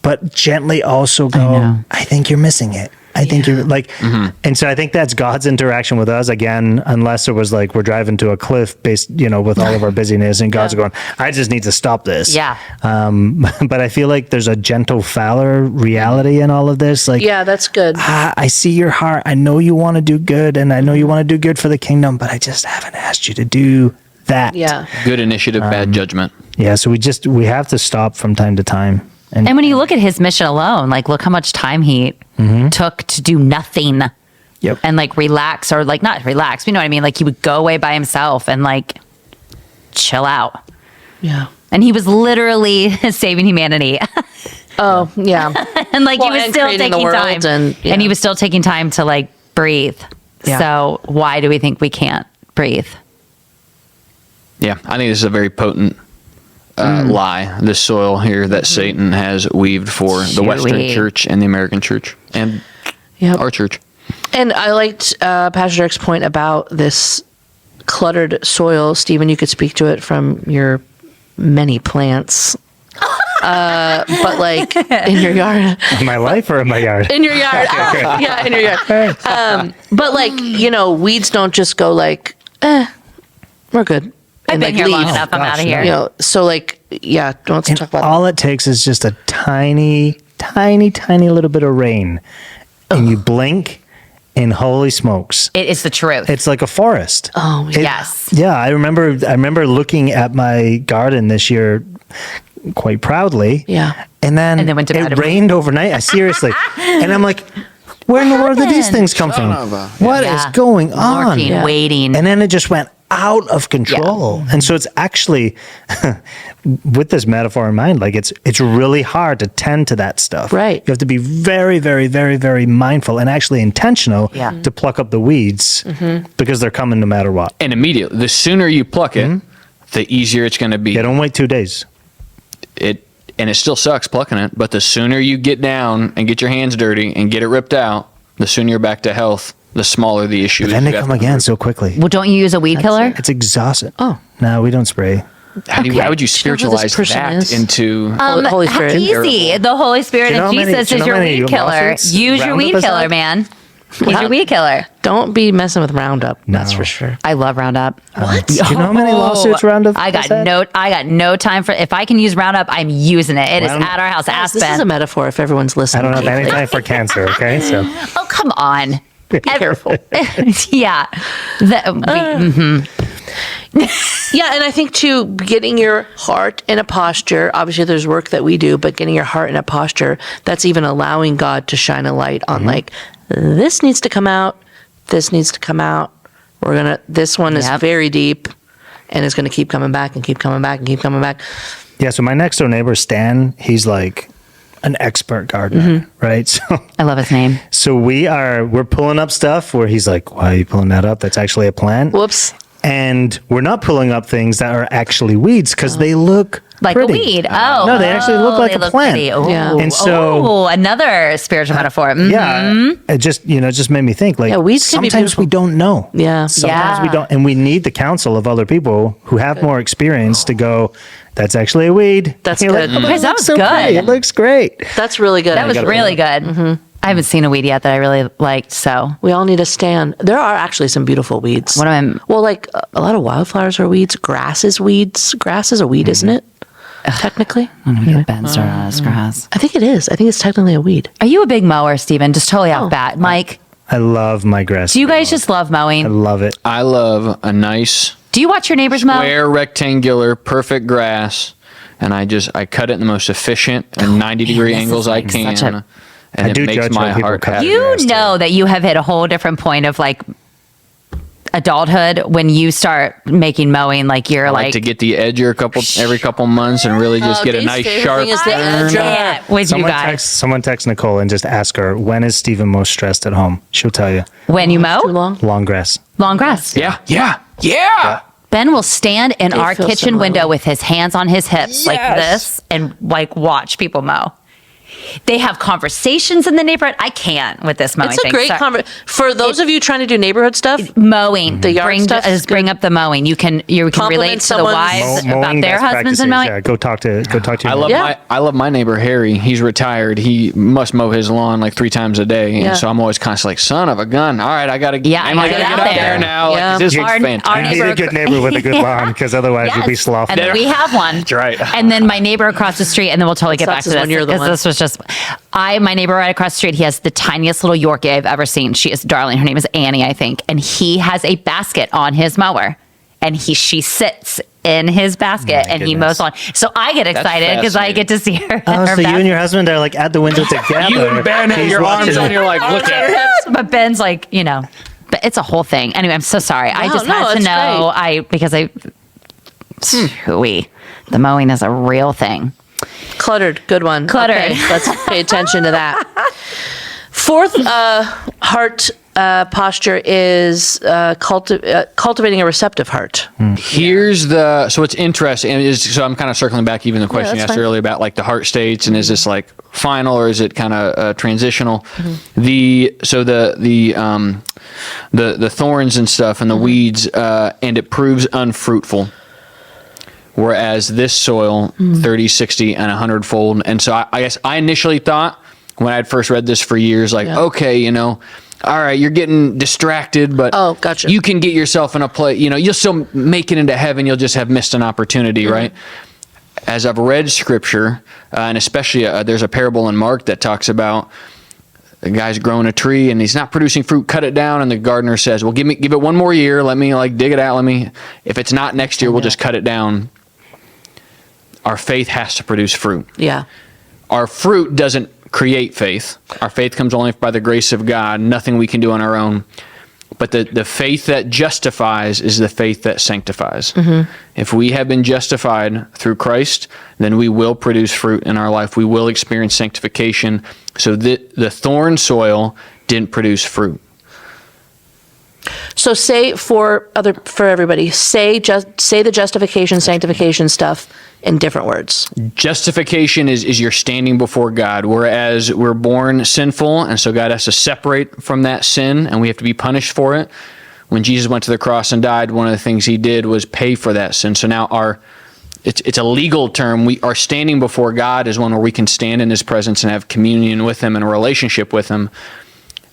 but gently also go, I think you're missing it. I think you're like, and so I think that's God's interaction with us again, unless it was like we're driving to a cliff based, with all of our busyness, and God's going, I just need to stop this.
Yeah.
But I feel like there's a gentle Fowler reality in all of this. Like,
Yeah, that's good.
I see your heart. I know you want to do good, and I know you want to do good for the kingdom, but I just haven't asked you to do that.
Yeah.
Good initiative, bad judgment.
Yeah. So we have to stop from time to time.
And when you look at his mission alone, like look how much time he took to do nothing.
Yep.
and like relax, or like not relax, you know what I mean? Like he would go away by himself and like chill out.
Yeah.
And he was literally saving humanity.
Oh, yeah.
And like
Well,
he was
and
still
creating the
taking
world
time.
and- yeah.
And he was still taking time to like breathe.
Yeah.
So why do we think we can't breathe?
Yeah, I think this is a very potent lie, this soil here that Satan has weaved for the Western
Chewy.
church and the American church and
Yep.
our church.
And I liked Pastor Eric's point about this cluttered soil. Stephen, you could speak to it from your many plants. But like in your yard.
In my life or in my yard?
In your yard. Yeah, in your yard. But like, weeds don't just go like, we're good.
I've
And
been
like
here long
leave.
enough. I'm
gosh,
out of here.
So like, yeah, don't
And
talk about
all it takes is just a tiny little bit of rain, and you blink, and holy smokes,
It is the truth.
it's like a forest.
Oh, yeah.
Yes.
Yeah, I remember looking at my garden this year quite proudly.
Yeah.
And then
And then went to bed
it rained overnight. Seriously. And I'm like, where in the world did these things come from? What is
Yeah.
going on?
Lurking,
Yeah.
waiting.
And then it just went out of control. And so it's actually, with this metaphor in mind, like it's really hard to tend to that stuff.
Right.
You have to be very, very, very, very mindful and actually intentional
Yeah.
to pluck up the weeds because they're coming no matter what.
And immediately, the sooner you pluck it, the easier it's going to be.
Yeah, don't wait 2 days.
And it still sucks plucking it, but the sooner you get down and get your hands dirty and get it ripped out, the sooner you're back to health, the smaller the issue is.
Then they
You have
come
to-
again so quickly.
Well, don't you use a weed killer?
It's exhausting.
Oh.
No, we don't spray.
How, do you, how would you
Do you know who this
spiritualize
person
that
is?
into?
Holy Spirit.
Easy. The Holy Spirit
Do you know
of
how many-
Jesus
do you
is
know
your
how many
weed killer.
lawsuits
Use your
Roundup
weed
has
killer,
had?
man. He's your weed killer.
Don't be messing with Roundup. That's
No.
for sure.
I love Roundup.
What?
Do you know how many lawsuits Roundup
I
has
got
had?
no time for. If I can use Roundup, I'm using it. It is
Round-
at our house.
Guys,
Aspen.
this is a metaphor if everyone's
I
listening.
don't have any
carefully.
time for cancer, okay? So
Oh, come on.
Be careful.
Yeah.
Yeah, and I think too, getting your heart in a posture, obviously there's work that we do, but getting your heart in a posture, that's even allowing God to shine a light on like, this needs to come out, this needs to come out. This one is
Yep.
very deep and it's gonna keep coming back and keep coming back and keep coming back.
yeah, so my next door neighbor, Stan, he's like an expert gardener, right?
I love his name.
So we're pulling up stuff where he's like, why are you pulling that up? That's actually a plant.
Whoops.
And we're not pulling up things that are actually weeds because they look
Like
pretty.
a weed. Oh.
No, they actually look like
they
a plant.
pretty. Oh.
Yeah.
And so-
another spiritual metaphor. Mhm.
Yeah, it just made me think like
Yeah, weeds can be
sometimes we
beautiful.
don't know.
Yeah.
Sometimes we
Yeah.
don't, and we need the counsel of other people who have more experience to go, that's actually a weed.
That's
You're
good.
Like, oh,
Guys, that
looks
was
so
good.
pretty. It looks great.
That's really good.
That was really good. I haven't seen a weed yet that I really liked. So
We all need a stand. There are actually some beautiful weeds.
One of them-
Well, like a lot of wildflowers are weeds. Grass is weeds. Grass is a weed, isn't it? Technically,
Ben started on his grass.
I think it is. I think it's technically a weed.
Are you a big mower, Steven? Just totally off bat. Mike,
I love my grass.
do you guys just love
I
mowing?
love it.
I love a nice
Do you watch your neighbors mow?
square, rectangular, perfect grass, and I cut it in the most efficient and 90-degree
this
angles
is
I
like
can.
such a-
And
I
it
do
makes
judge
my
when people
heart
cut
happy.
it.
You
Grass,
know that you have hit a whole different point of like adulthood when you start making mowing. Like you're
I
like,
like to get the edger every couple months and really just get a
Dave's
nice
favorite
sharp.
thing is the
I
edge.
can't with you guys.
Someone text Nicole and just ask her, when is Stephen most stressed at home? She'll tell you.
When you
Too
mow,
long.
Long grass.
long grass.
Yeah.
Ben will stand in our
feel
kitchen
similarly.
window with his hands on his hips like this and like watch people mow. They have conversations in the neighborhood. I can't with this mowing
It's a
thing.
great
Sorry.
conversation for those of you trying to do neighborhood stuff.
Mowing.
The yard stuff is
bring up the mowing. You can relate
Compliment
to the
someone's-
wives about
Mowing
their
best
husbands
practices.
and mowing.
Yeah, go talk to your
I
Yeah.
love my neighbor Harry. He's retired. He must mow his lawn like 3 times a day,
Yeah.
and so I'm always constantly like, son of a gun. All right, I gotta
Yeah, I gotta
get
get
out
out
there
there.
now.
Yeah.
Like, this
Our-
looks fantastic.
our
You need a good neighbor with a good lawn because otherwise you'll be
Yes.
slothful.
And we have one. That's
right.
And then my neighbor across the street, and then we'll totally get back
sucks
to
is
this
when you're the
because
one.
this was just my neighbor right across the street. He has the tiniest little Yorkie I've ever seen. She is darling. Her name is Annie, I think, and he has a basket on his mower, and she sits in his basket and he mows
goodness.
lawn. So I get excited because I get to see her.
Oh,
her
so you
basket.
and your husband are like at the window together.
You and Ben have
He's
your arms
watching
on
it.
your like, look at it.
But Ben's like, but it's a whole thing. Anyway, I'm so sorry. I just had to
it's
know. The mowing is a real thing.
Cluttered, good one.
Cluttered.
Okay, let's pay attention to that. Fourth heart posture is cultivating a receptive heart.
Here's so what's interesting so I'm kind of circling back even the question you
that's
asked
fine.
earlier about like the heart states and is this like final or is it kind of transitional?
Mm-hmm.
The thorns and stuff and the weeds and it proves unfruitful. Whereas this soil 30, 60 and 100-fold. And so I guess I initially thought when I had first read this for years like okay, all right, you're getting distracted, but
gotcha.
you can get yourself in a place, you'll still make it into heaven. You'll just have missed an opportunity, right? As I've read scripture, and especially there's a parable in Mark that talks about the guy's growing a tree and he's not producing fruit, cut it down. And the gardener says, well, give it one more year. Let me dig it out. If it's not next year, we'll just cut it down. Our faith has to produce fruit.
Yeah.
Our fruit doesn't create faith. Our faith comes only by the grace of God, nothing we can do on our own. But the faith that justifies is the faith that sanctifies. If we have been justified through Christ, then we will produce fruit in our life. We will experience sanctification. So the thorn soil didn't produce fruit.
So say for everybody, say the justification, sanctification stuff in different words.
Justification is you're standing before God, whereas we're born sinful, and so God has to separate from that sin, and we have to be punished for it. When Jesus went to the cross and died, one of the things he did was pay for that sin. So now it's a legal term. We are standing before God is one where we can stand in his presence and have communion with him and a relationship with him.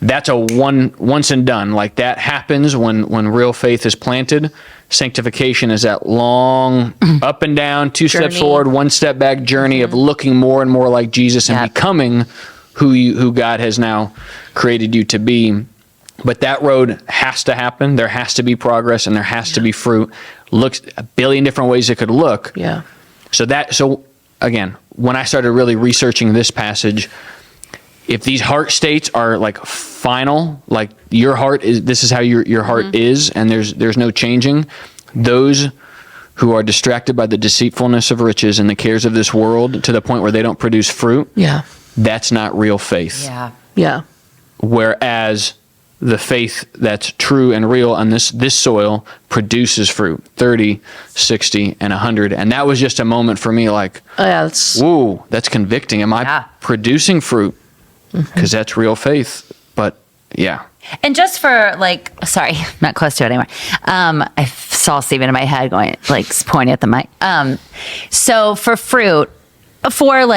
That's a once and done. Like that happens when real faith is planted. Sanctification is that long up and down, two steps forward, one step back journey of looking more and more like Jesus and becoming who God has now created you to be. But that road has to happen. There has to be progress and there has to be fruit. Looks a billion different ways it could look.
Yeah.
So again, when I started really researching this passage, if these heart states are like final, like your heart is, this is how your heart is, and there's no changing, those who are distracted by the deceitfulness of riches and the cares of this world to the point where they don't produce fruit, that's not real faith.
Yeah.
Yeah.
Whereas the faith that's true and real on this soil produces fruit, 30, 60, and 100. And that was just a moment for me like, whoa, that's convicting. Am I producing fruit? Because that's real faith. But yeah.
And just for sorry, I'm not close to it anymore. I saw Stephen in my head going, pointing at the mic. So for fruit, for our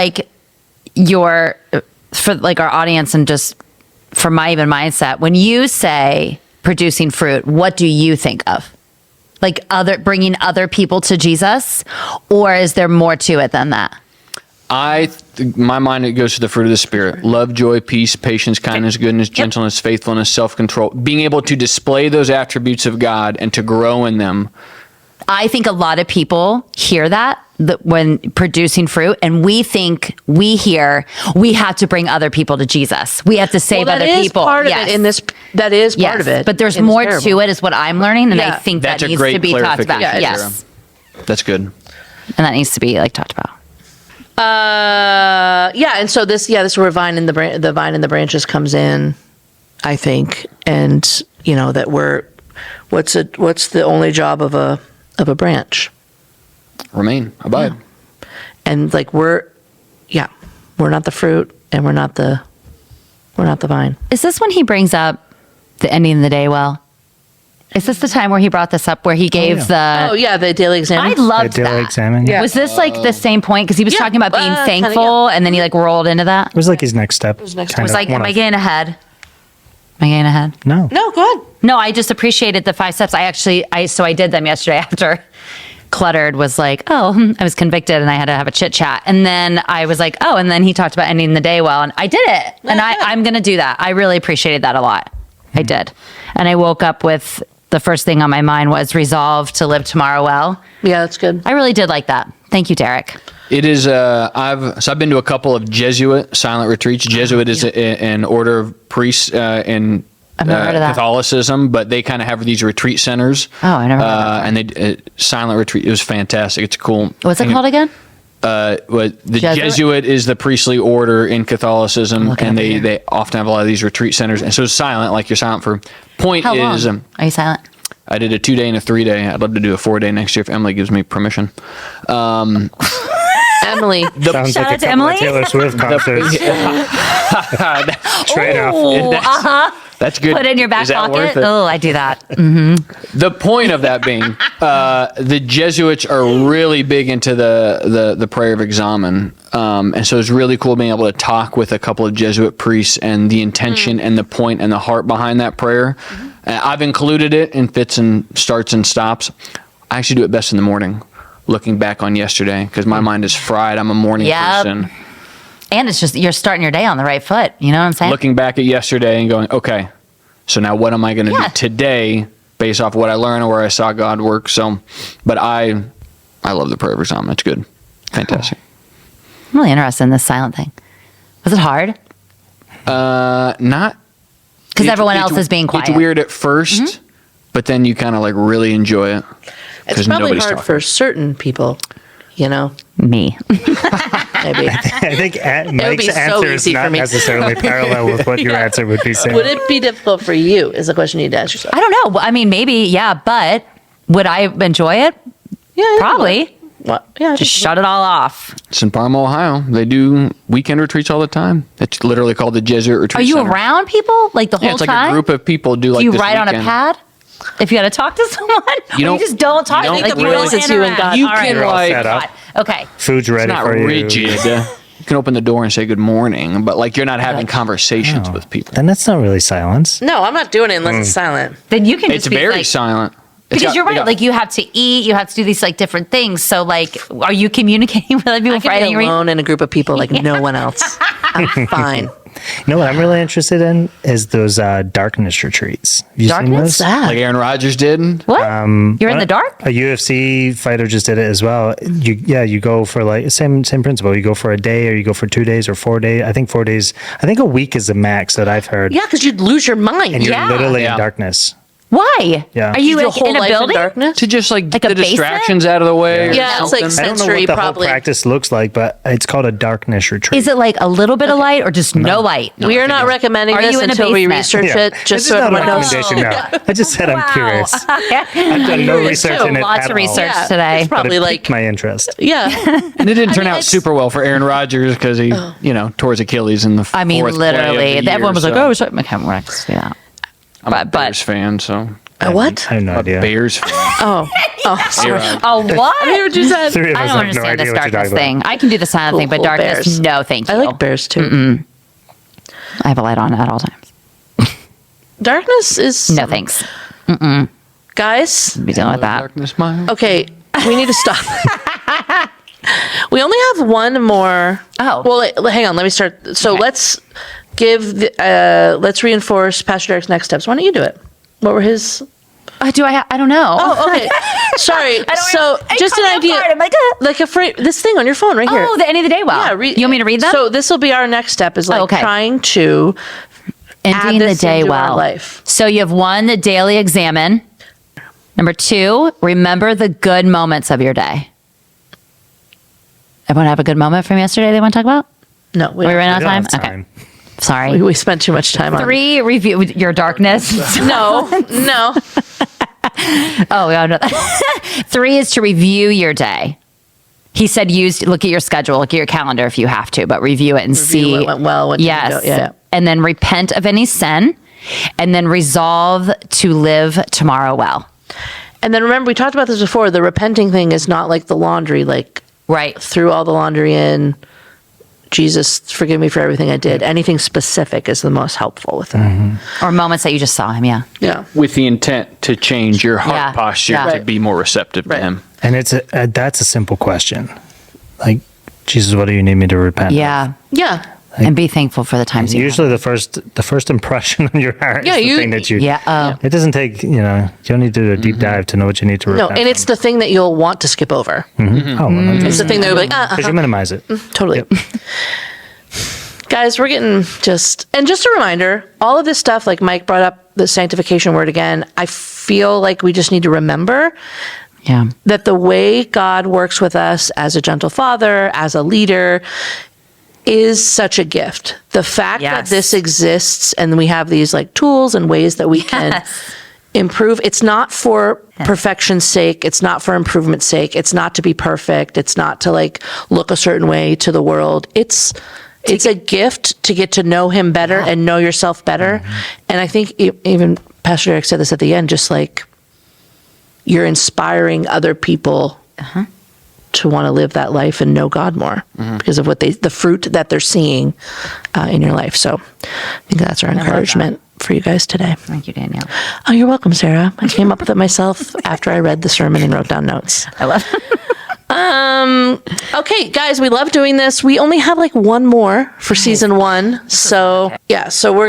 audience and just for my even mindset, when you say producing fruit, what do you think of? Like bringing other people to Jesus, or is there more to it than that?
My mind, it goes to the fruit of the Spirit. Love, joy, peace, patience, kindness, goodness, gentleness, faithfulness, self-control. Being able to display those attributes of God and to grow in them.
I think a lot of people hear that when producing fruit, and we think we have to bring other people to Jesus. We have to save other people.
Part of it in this, that is part of it.
But there's more to it is what I'm learning, and I think
that's
that needs to be talked about. Yes.
That's good.
And that needs to be talked about.
And so this is where vine and the branches comes in, I think, and that what's the only job of a branch?
Remain, abide.
And we're not the fruit and we're not the vine.
Is this when he brings up the ending of the day well? Is this the time where he brought this up, where he gave
the daily exam?
I loved
The daily
that.
examine, yeah.
Was this the same point? Because he was talking about being thankful, and then he rolled into that.
It was his next step.
It was next
kind
step.
of
Am
one
I
of-
getting ahead? Am I getting ahead?
No.
No, go ahead.
No, I just appreciated the 5 steps. I did them yesterday after Cluttered was I was convicted and I had to have a chit chat. And then I was and then he talked about ending the day well, and I did it. And I'm going to do that. I really appreciated that a lot. I did. And I woke up with the first thing on my mind was resolve to live tomorrow well.
Yeah, that's good.
I really did like that. Thank you, Derek.
It is. I've been to a couple of Jesuit silent retreats. Jesuit is an order of priests in
I've never heard of that.
Catholicism, but they kind of have these retreat centers.
Oh, I never heard of that.
And they silent retreat. It was fantastic. It's cool.
What's it called again?
The
Jesuit?
Jesuit is the priestly order in Catholicism, and they often have a lot of these retreat centers. And so it's silent, like you're silent for. Point
How
is,
long? Are you silent?
I did a 2-day and a 3-day. I'd love to do a 4-day next year if Emily gives me permission.
Emily.
Sounds
Shout
like a
out to
couple
Emily.
of Taylor Swift concerts. Trade off.
That's good.
Put it in your back
Is that worth
pocket.
it?
Oh, I do that.
The point of that being, the Jesuits are really big into the prayer of examen. And so it's really cool being able to talk with a couple of Jesuit priests and the intention and the point and the heart behind that prayer. I've included it in fits and starts and stops. I actually do it best in the morning, looking back on yesterday, because my mind is fried. I'm a morning
Yep.
person.
And it's just, you're starting your day on the right foot. You know what I'm saying?
Looking back at yesterday and going, okay, so now what am I going to
Yeah.
do today based off what I learned or where I saw God work? So, but I love the prayer of examen. It's good. Fantastic.
I'm really interested in this silent thing. Was it hard?
Not
Because
it's-
everyone
it's-
else is being quiet.
It's weird at 1st, but then you kind of like really enjoy it.
It's
'cause
probably
nobody's
hard
talking.
for certain people,
Me.
maybe.
I think
be
Mike's
so
answer is
easy for
not
me.
necessarily parallel with what your answer would be saying.
Would it be difficult for you is the question you need to ask yourself.
I don't know. I mean, maybe, yeah, but would I enjoy it?
Yeah,
Probably.
Well, yeah,
Just shut it all off.
It's in Parma, Ohio. They do weekend retreats all the time. It's literally called the Jesuit Retreat
Are you
Center.
around people like the whole
Yeah, it's like
time?
a group of people do like
Do you
this
write on a
weekend.
pad? If you got to talk to someone,
You
or
don't-
you just don't talk.
you
Like
don't
you
really-
don't
It's you and
interact.
God.
You
All right.
can
You're all
like
set up.
Okay.
Food's ready
It's not
for you.
rigid. You can open the door and say good morning, but like you're not having conversations with people.
Then that's not really silence.
No, I'm not doing it unless it's silent.
Then you can
It's
just be
very
like,
silent. It's
because
got-
you're
they
right.
got-
Like you have to eat, you have to do these like different things. So like, are you communicating with other people
I
for
can
any
be
reason?
alone in a group of people like no one else. I'm fine.
You know what I'm really interested in is those darkness retreats. Have you seen
Darkness?
those?
That.
like Aaron Rodgers did.
What? You're in the dark?
A UFC fighter just did it as well. You go for like same principle. You go for a day, or you go for 2 days, or 4 days. I think 4 days. I think a week is the max that I've heard.
Yeah, because you'd lose your mind.
And you're
Yeah.
literally
Yeah.
in darkness.
Why?
Yeah.
Are you
Your
like,
whole
in a
life
building?
in darkness?
To just like,
Like a
the
basement?
distractions out of the way. or
Yeah, it's like
something.
I don't know
sensory
what the
probably.
whole practice looks like, but it's called a darkness retreat.
Is it like a little bit of light or just no light?
We are not recommending
Are
this
you in a
until we
basement?
research it, just
This
so
is not a
everyone knows.
recommendation. No, I just said I'm curious. I've done no
curious
research
too.
in it
Lots
at
of research
Yeah,
today.
it's probably
all.
like,
Piqued my interest.
yeah.
And it didn't turn out
it's-
super well for Aaron Rodgers because he, tore his Achilles in the
I mean,
fourth play of
literally.
the
Everyone was
year,
like,
so
oh, sorry. Okay, we're not going to do that.
I'm a
but-
Bears fan, so
What?
I have no
a
idea.
Bears fan.
Oh, sorry.
Aaron.
Oh, what?
I hear what you said.
Three of
I
us
don't
have no
understand
idea
this
what you're
darkness
talking about.
thing. I can do the silent thing, but
Cool,
darkness,
bears.
no, thank you.
I like bears too.
I have a light on at all times.
Darkness is
No, thanks.
guys.
Be dealing with that.
Darkness, my
Okay, we need to stop. We only have one more.
Oh.
Well, hang on. Let me start. So
Okay.
let's let's reinforce Pastor Derek's next steps. Why don't you do it? What were his?
I don't know.
Oh, okay. Sorry. So just an idea.
I'm like,
Like this thing on your phone right here.
oh, the end of the day. Well,
Yeah.
you want me to read them?
So this will be our next step. Is like
okay.
trying to
ending
add
the
this
day
into our
well.
life.
So you have 1, the daily examine. Number 2, remember the good moments of your day. Everyone have a good moment from yesterday they want to talk about?
No, we
We ran out
We
of
don't
time?
have time.
Okay. Sorry.
We spent too much time on.
3, review your darkness.
No.
Oh, yeah, no. 3 is to review your day. He said look at your schedule, look at your calendar if you have to, but review it and see
what went well, what didn't
yes.
go. Yeah.
And then repent of any sin, and then resolve to live tomorrow well.
And then remember, we talked about this before. The repenting thing is not like the laundry. Like
Right.
threw all the laundry in. Jesus, forgive me for everything I did. Anything specific is the most helpful with that.
Or moments that you just saw him, yeah.
Yeah.
with the intent to change your heart
Yeah,
posture
yeah.
to
Right.
be more receptive
Right.
to Him.
And that's a simple question. Like, Jesus, what do you need me to repent? of?
Yeah.
Yeah.
And be thankful for the times you
Usually the first impression on your heart
Yeah,
is the
you-
thing that you.
Yeah.
It doesn't take, you don't need to do a deep dive to know what you need to
No,
repent
and it's the thing that you'll want to skip over.
it's
It's the thing that you'll be like,
because you minimize it.
totally. Guys, we're getting just a reminder, all of this stuff, like Mike brought up the sanctification word again, I feel like we just need to remember
Yeah.
that the way God works with us as a gentle father, as a leader, is such a gift. The fact that
Yes.
this exists and we have these like tools and ways that we can
Yes.
improve. It's not for perfection's sake. It's not for improvement's sake. It's not to be perfect. It's not to like look a certain way to the world. It's a gift to get to know him better and know yourself better. And I think even Pastor Eric said this at the end, just like you're inspiring other people to want to live that life and know God more because of what the fruit that they're seeing in your life. So I think that's our encouragement for you guys today.
Thank you, Danielle.
Oh, you're welcome, Sarah. I came up with it myself after I read the sermon and wrote down notes.
I love
Okay, guys, we love doing this. We only have like one more for season 1. So so we're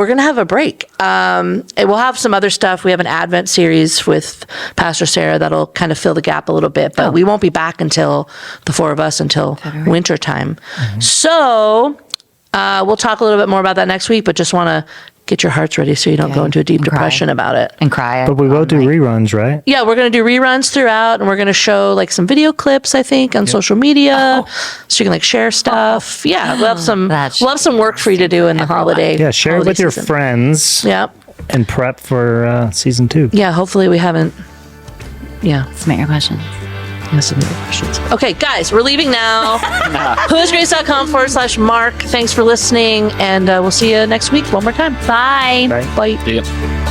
gonna have a break. And we'll have some other stuff. We have an Advent series with Pastor Sarah that'll kind of fill the gap a little bit, but we won't be back until the 4 of us until winter time. So we'll talk a little bit more about that next week, but just want to get your hearts ready so you don't go into a deep
And cry.
depression about it.
and cry.
But we will do reruns, right?
Yeah, we're going to do reruns throughout, and we're going to show like some video clips, I think, on social media, so you can like share stuff. Yeah, we'll have some work for you to do in the holiday.
Yeah, share it
holiday
with your
season.
friends
Yep.
and prep for season 2.
Yeah, hopefully we haven't. Yeah,
Submit your questions.
some other questions. Okay, guys, we're leaving now. whoisgrace.com/Mark. Thanks for listening, and we'll see you next week one more time. Bye.
Bye.
Bye.
Yeah.